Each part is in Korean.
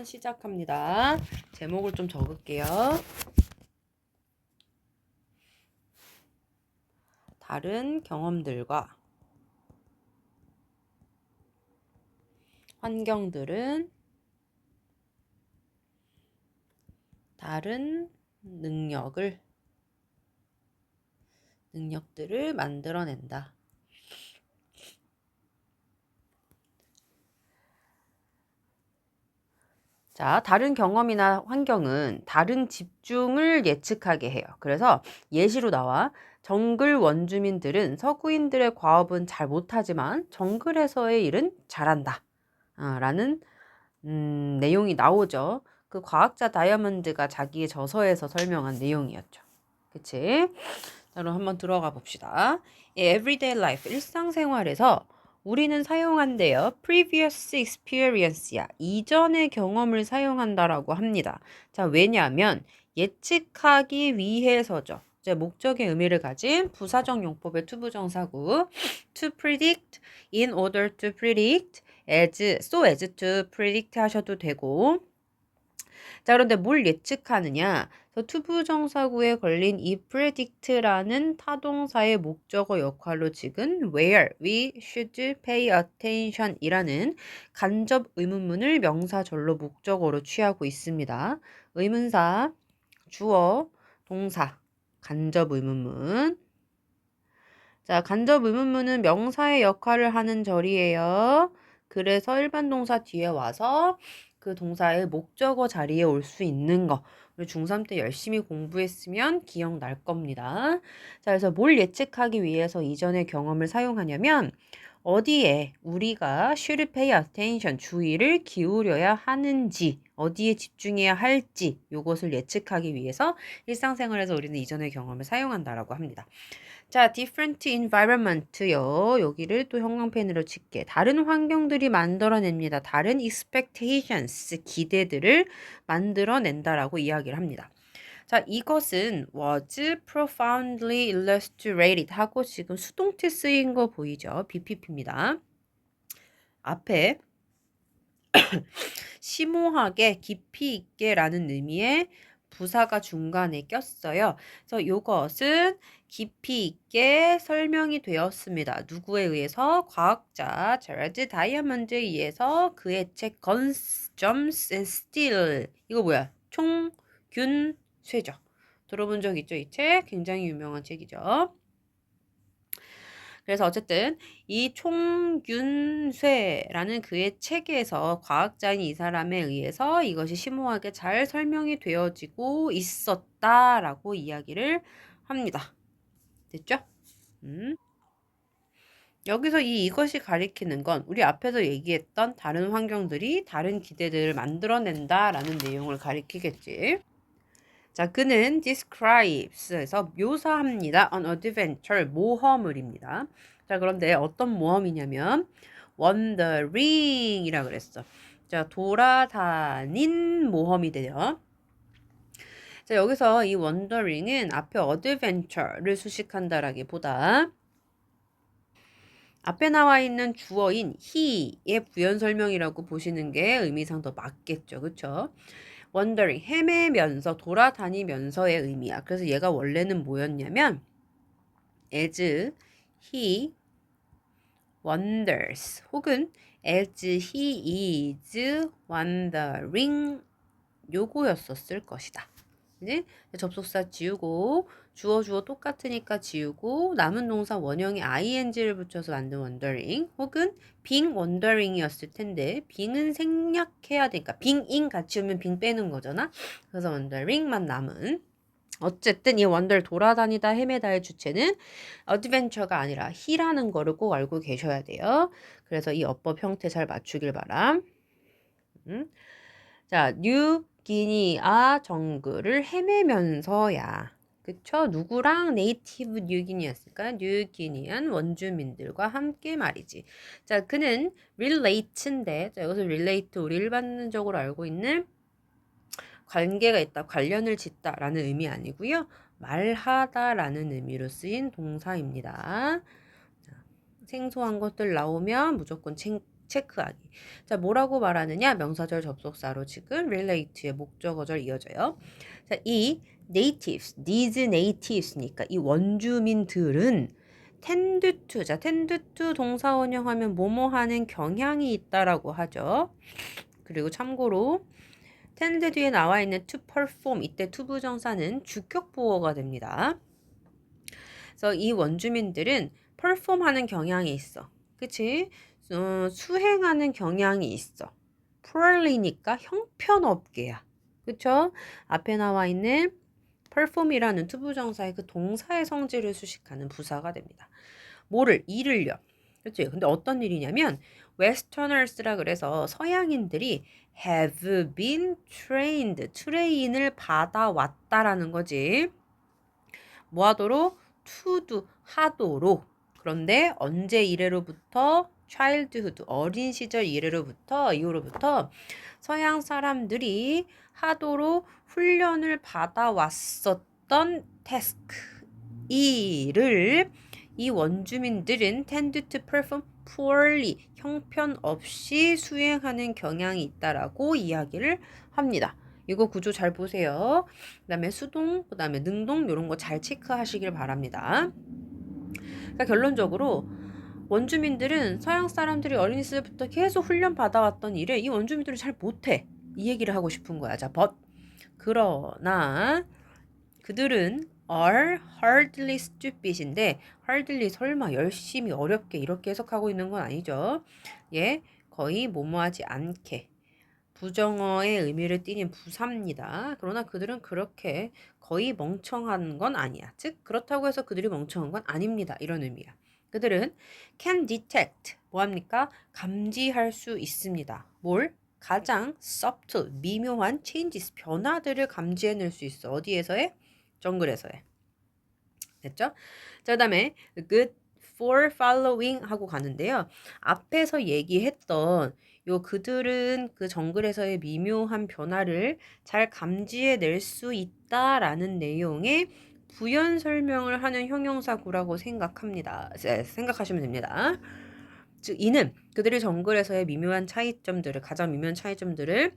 시작합니다. 제목을 좀 적을게요. 다른 경험들과 환경들은 다른 능력들을 만들어낸다. 자, 다른 경험이나 환경은 다른 집중을 예측하게 해요. 그래서 예시로 나와 정글 원주민들은 서구인들의 과업은 잘 못하지만 정글에서의 일은 잘한다. 라는 내용이 나오죠. 그 과학자 다이아몬드가 자기의 저서에서 설명한 내용이었죠. 그치? 자, 그럼 한번 들어가 봅시다. Everyday life, 일상생활에서 우리는 사용한대요. Previous experience야. 이전의 경험을 사용한다라고 합니다. 자, 왜냐하면 예측하기 위해서죠. 이제 목적의 의미를 가진 부사적 용법의 투부정사구 to predict, in order to predict, so as to predict 하셔도 되고 자, 그런데 뭘 예측하느냐? 투부정사구에 걸린 이 predict라는 타동사의 목적어 역할로 지금 where we should pay attention 이라는 간접 의문문을 명사절로 목적어로 취하고 있습니다. 의문사, 주어, 동사, 간접 의문문. 자, 간접 의문문은 명사의 역할을 하는 절이에요. 그래서 일반 동사 뒤에 와서 그 동사의 목적어 자리에 올 수 있는 거. 우리 중3 때 열심히 공부했으면 기억날 겁니다. 자, 그래서 뭘 예측하기 위해서 이전의 경험을 사용하냐면 어디에 우리가 should pay attention, 주의를 기울여야 하는지, 어디에 집중해야 할지 이것을 예측하기 위해서 일상생활에서 우리는 이전의 경험을 사용한다라고 합니다. 자, different environment요. 여기를 또 형광펜으로 칠게. 다른 환경들이 만들어냅니다. 다른 expectations, 기대들을 만들어낸다라고 이야기를 합니다. 자, 이것은 was profoundly illustrated 하고 지금 수동태 쓰인 거 보이죠? BPP입니다. 앞에 심오하게, 깊이 있게 라는 의미의 부사가 중간에 꼈어요. 그래서 이것은 깊이 있게 설명이 되었습니다. 누구에 의해서? 과학자 제라드 다이아몬드에 의해서 그의 책 Guns, Germs and Steel 이거 뭐야? 총, 균, 쇠죠. 들어본 적 있죠? 이 책 굉장히 유명한 책이죠. 그래서 어쨌든 이 총균쇠라는 그의 책에서 과학자인 이 사람에 의해서 이것이 심오하게 잘 설명이 되어지고 있었다라고 이야기를 합니다. 됐죠? 여기서 이것이 가리키는 건 우리 앞에서 얘기했던 다른 환경들이 다른 기대들을 만들어낸다라는 내용을 가리키겠지. 자, 그는 describes에서 묘사합니다. an adventure, 모험을입니다. 자, 그런데 어떤 모험이냐면 wandering이라 그랬어. 자, 돌아다닌 모험이 돼요. 자, 여기서 이 wandering은 앞에 adventure를 수식한다라기보다 앞에 나와 있는 주어인 he의 부연 설명이라고 보시는 게 의미상 더 맞겠죠. 그쵸? wandering, 헤매면서, 돌아다니면서의 의미야. 그래서 얘가 원래는 뭐였냐면 as he wanders 혹은 as he is wandering 요거였었을 것이다. 이제 접속사 지우고 주어 똑같으니까 지우고 남은 동사 원형에 ing를 붙여서 만든 wondering 혹은 being wondering이었을 텐데 being은 생략해야 되니까 being 같이 오면 being 빼는 거잖아. 그래서 wondering만 남은 어쨌든 이 wonder 돌아다니다 헤매다의 주체는 adventure가 아니라 he라는 거를 꼭 알고 계셔야 돼요. 그래서 이 어법 형태 잘 맞추길 바람. 자, 뉴기니아 정글을 헤매면서야. 그쵸? 누구랑 네이티브 뉴기니였을까? 뉴기니안 원주민들과 함께 말이지. 자, 그는 relate인데, 자, 여기서 relate 우리 일반적으로 알고 있는 관계가 있다, 관련을 짓다라는 의미 아니고요. 말하다라는 의미로 쓰인 동사입니다. 자, 생소한 것들 나오면 무조건 체크하기. 자, 뭐라고 말하느냐? 명사절 접속사로 지금 relate의 목적어절 이어져요. 자, 이 natives, these natives니까 이 원주민들은 tend to, 자, tend to 동사 원형하면 뭐뭐 하는 경향이 있다라고 하죠. 그리고 참고로 tend 뒤에 나와 있는 to perform, 이때 to 부정사는 주격 보어가 됩니다. 그래서 이 원주민들은 perform 하는 경향이 있어. 그치? 수행하는 경향이 있어. poorly니까 형편없게야. 그쵸? 앞에 나와 있는 perform이라는 투부정사의 그 동사의 성질을 수식하는 부사가 됩니다. 뭐를? 일을요. 그치? 근데 어떤 일이냐면 westerners라 그래서 서양인들이 have been trained, 트레인을 받아왔다라는 거지. 뭐 하도록? to do, 하도록. 그런데 언제 이래로부터? childhood, 어린 시절 이후로부터 서양 사람들이 하도록 훈련을 받아왔었던 태스크, 일을 이 원주민들은 tend to perform poorly, 형편없이 수행하는 경향이 있다라고 이야기를 합니다. 이거 구조 잘 보세요. 그 다음에 수동, 그 다음에 능동 이런 거 잘 체크하시길 바랍니다. 그러니까 결론적으로 원주민들은 서양 사람들이 어린 시절부터 계속 훈련 받아왔던 일을 이 원주민들이 잘 못해. 이 얘기를 하고 싶은 거야. 자, but 그러나 그들은 are hardly stupid인데 hardly 설마 열심히 어렵게 이렇게 해석하고 있는 건 아니죠. 예, 거의 뭐뭐하지 않게 부정어의 의미를 띠는 부사입니다. 그러나 그들은 그렇게 거의 멍청한 건 아니야. 즉 그렇다고 해서 그들이 멍청한 건 아닙니다. 이런 의미야. 그들은 can detect, 뭐합니까? 감지할 수 있습니다. 뭘? 가장 subtle, 미묘한 changes, 변화들을 감지해낼 수 있어. 어디에서해? 정글에서해. 됐죠? 자, 그 다음에 good for following 하고 가는데요. 앞에서 얘기했던 요 그들은 그 정글에서의 미묘한 변화를 잘 감지해낼 수 있다라는 내용의 부연 설명을 하는 형용사구라고 생각하시면 됩니다. 즉 이는 그들이 정글에서의 미묘한 차이점들을 가장 미묘한 차이점들을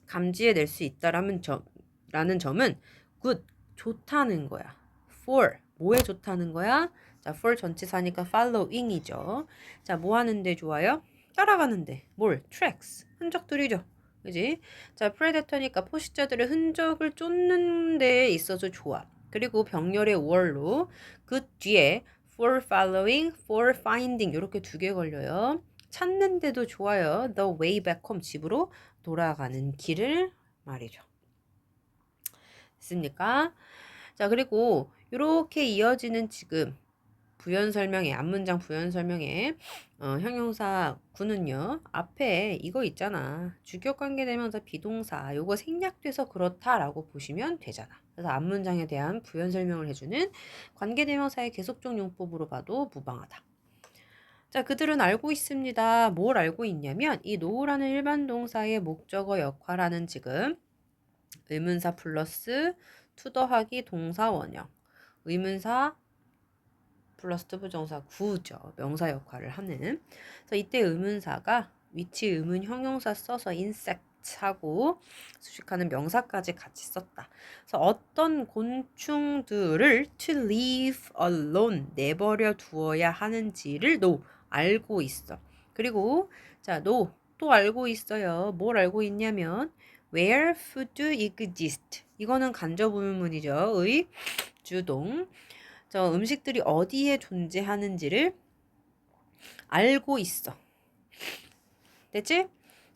감지해낼 수 있다라는 점은 good, 좋다는 거야. for, 뭐에 좋다는 거야? 자, for 전치사니까 following이죠. 자, 뭐 하는데 좋아요? 따라가는데. 뭘? tracks, 흔적들이죠. 그지? 자, predator니까 포식자들의 흔적을 쫓는 데 있어서 좋아. 그리고 병렬의 월로 그 뒤에 for following, for finding 이렇게 두 개 걸려요. 찾는데도 좋아요. the way back home, 집으로 돌아가는 길을 말이죠. 됐습니까? 자, 그리고 이렇게 이어지는 지금 부연 설명에, 앞문장 부연 설명에 형용사 구는요. 앞에 이거 있잖아. 주격관계대명사 비동사. 요거 생략돼서 그렇다라고 보시면 되잖아. 그래서 앞문장에 대한 부연 설명을 해주는 관계대명사의 계속적 용법으로 봐도 무방하다. 자, 그들은 알고 있습니다. 뭘 알고 있냐면 이 know라는 일반 동사의 목적어 역할하는 지금 의문사 플러스 to 더하기 동사 원형, 의문사 플러스 부정사 구죠. 명사 역할을 하는. 그래서 이때 의문사가 위치 의문 형용사 써서 insect하고 수식하는 명사까지 같이 썼다. 그래서 어떤 곤충들을 to leave alone, 내버려 두어야 하는지를 알고 있어. 그리고 자, 또 알고 있어요. 뭘 알고 있냐면 where food exist. 이거는 간접 의문문이죠. 의 주동. 저 음식들이 어디에 존재하는지를 알고 있어. 됐지?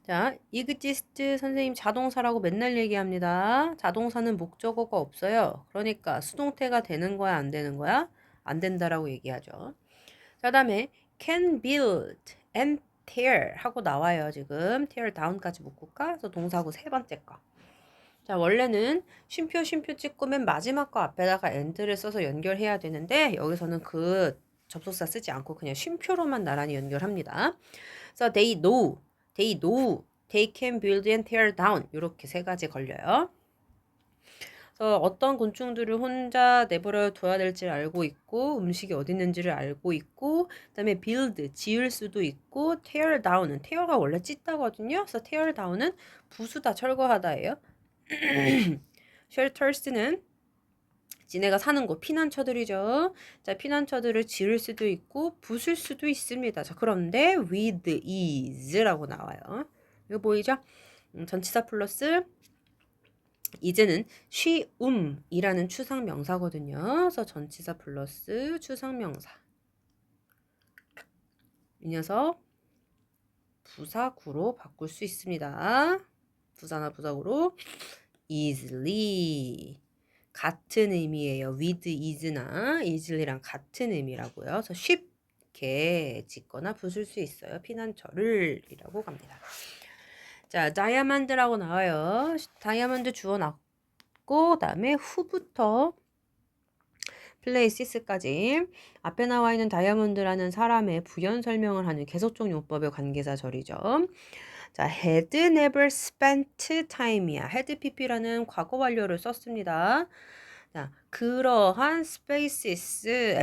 자, exist 선생님 자동사라고 맨날 얘기합니다. 자동사는 목적어가 없어요. 그러니까 수동태가 되는 거야, 안 되는 거야? 안 된다라고 얘기하죠. 자, 그다음에 can build and tear 하고 나와요. 지금 tear down까지 묶을까? 그래서 동사구 세 번째 거. 자, 원래는 쉼표 찍고 맨 마지막 거 앞에다가 and를 써서 연결해야 되는데 여기서는 그 접속사 쓰지 않고 그냥 쉼표로만 나란히 연결합니다. 그래서 they know, they can build and tear down 이렇게 세 가지 걸려요. 그래서 어떤 곤충들을 혼자 내버려 둬야 될지를 알고 있고 음식이 어디 있는지를 알고 있고 그다음에 build 지을 수도 있고 tear down은 tear가 원래 찢다거든요. 그래서 tear down은 부수다 철거하다예요. shelters는 지네가 사는 곳 피난처들이죠. 자, 피난처들을 지을 수도 있고 부술 수도 있습니다. 자, 그런데 with ease라고 나와요. 이거 보이죠? 전치사 플러스 이제는 쉬움이라는 추상명사거든요. 그래서 전치사 플러스 추상명사. 이 녀석 부사구로 바꿀 수 있습니다. 부사나 부사구로 easily 같은 의미예요. with is나 easily랑 같은 의미라고요. 그래서 쉽게 짓거나 부술 수 있어요. 피난처를 이라고 갑니다. 자, 다이아몬드라고 나와요. 다이아몬드 주어 놨고 그다음에 후부터 플레이시스까지 앞에 나와 있는 다이아몬드라는 사람의 부연 설명을 하는 계속적 용법의 관계사절이죠. 자, had never spent time이야. had pp라는 과거 완료를 썼습니다. 자, 그러한 places,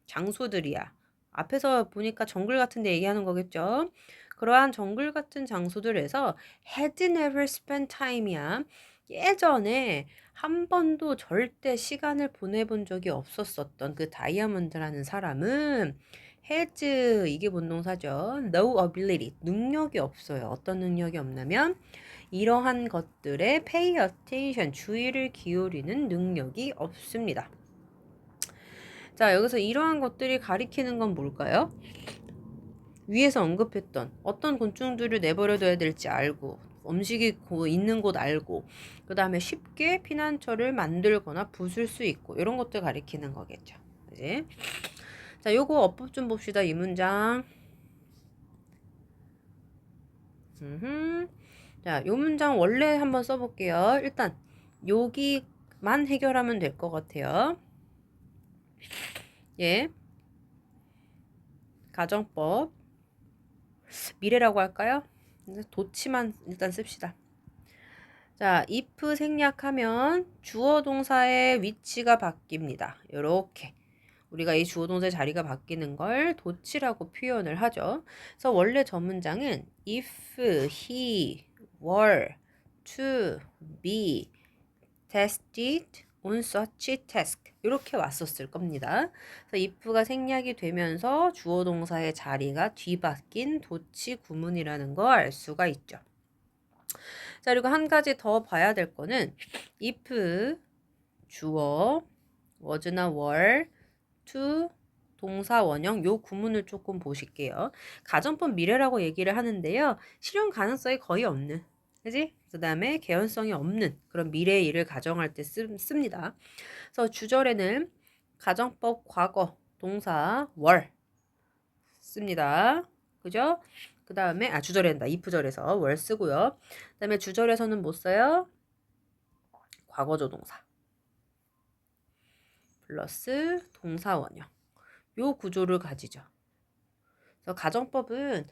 장소들이야. 앞에서 보니까 정글 같은 데 얘기하는 거겠죠. 그러한 정글 같은 장소들에서 had never spent time이야. 예전에 한 번도 절대 시간을 보내본 적이 없었었던 그 다이아몬드라는 사람은 has 이게 본동사죠. no ability 능력이 없어요. 어떤 능력이 없냐면 이러한 것들에 pay attention 주의를 기울이는 능력이 없습니다. 자, 여기서 이러한 것들이 가리키는 건 뭘까요? 위에서 언급했던 어떤 곤충들을 내버려둬야 될지 알고 음식이 있는 곳 알고 그 다음에 쉽게 피난처를 만들거나 부술 수 있고 이런 것들 가리키는 거겠죠. 그지? 자, 요거 어법 좀 봅시다. 이 문장. 자, 요 문장 원래 한번 써볼게요. 일단 여기만 해결하면 될 것 같아요. 예. 가정법. 미래라고 할까요? 도치만 일단 씁시다. 자, if 생략하면 주어 동사의 위치가 바뀝니다. 요렇게. 우리가 이 주어 동사의 자리가 바뀌는 걸 도치라고 표현을 하죠. 그래서 원래 저 문장은 if he were to be tested on such task 이렇게 왔었을 겁니다. 그래서 if가 생략이 되면서 주어 동사의 자리가 뒤바뀐 도치 구문이라는 거 알 수가 있죠. 자, 그리고 한 가지 더 봐야 될 거는 if 주어 was나 were to 동사 원형 요 구문을 조금 보실게요. 가정법 미래라고 얘기를 하는데요. 실현 가능성이 거의 없는 그지? 그 다음에 개연성이 없는 그런 미래의 일을 가정할 때 씁니다. 그래서 주절에는 가정법 과거 동사 were 씁니다. 그죠? 그 다음에 주절에 한다. if절에서 were 쓰고요. 그 다음에 주절에서는 뭐 써요? 과거조 동사 플러스 동사 원형 요 구조를 가지죠. 그래서 가정법은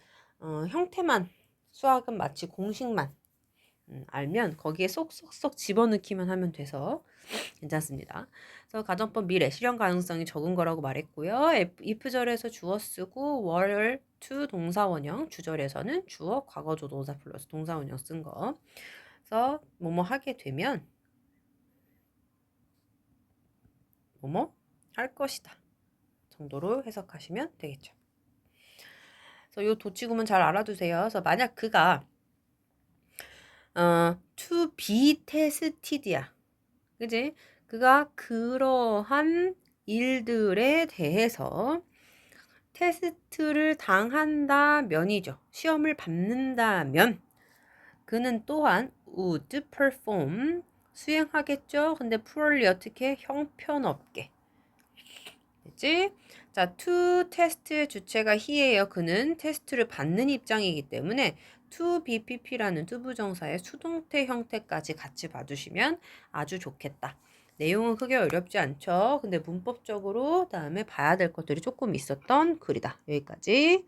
형태만 수학은 마치 공식만 알면 거기에 쏙쏙쏙 집어넣기만 하면 돼서 괜찮습니다. 그래서 가정법 미래 실현 가능성이 적은 거라고 말했고요. if절에서 주어 쓰고 were to 동사 원형 주절에서는 주어 과거조 동사 플러스 동사 원형 쓴 거. 그래서 뭐뭐 하게 되면 뭐뭐 할 것이다 정도로 해석하시면 되겠죠. 그래서 이 도치구문 잘 알아두세요. 그래서 만약 그가 to be tested야. 그지? 그가 그러한 일들에 대해서 테스트를 당한다면이죠. 시험을 받는다면 그는 또한 would perform 수행하겠죠. 근데 poorly 어떻게? 형편없게. 됐지? 자, to test의 주체가 he예요. 그는 테스트를 받는 입장이기 때문에 to BPP라는 투부정사의 수동태 형태까지 같이 봐주시면 아주 좋겠다. 내용은 크게 어렵지 않죠. 근데 문법적으로 다음에 봐야 될 것들이 조금 있었던 글이다. 여기까지.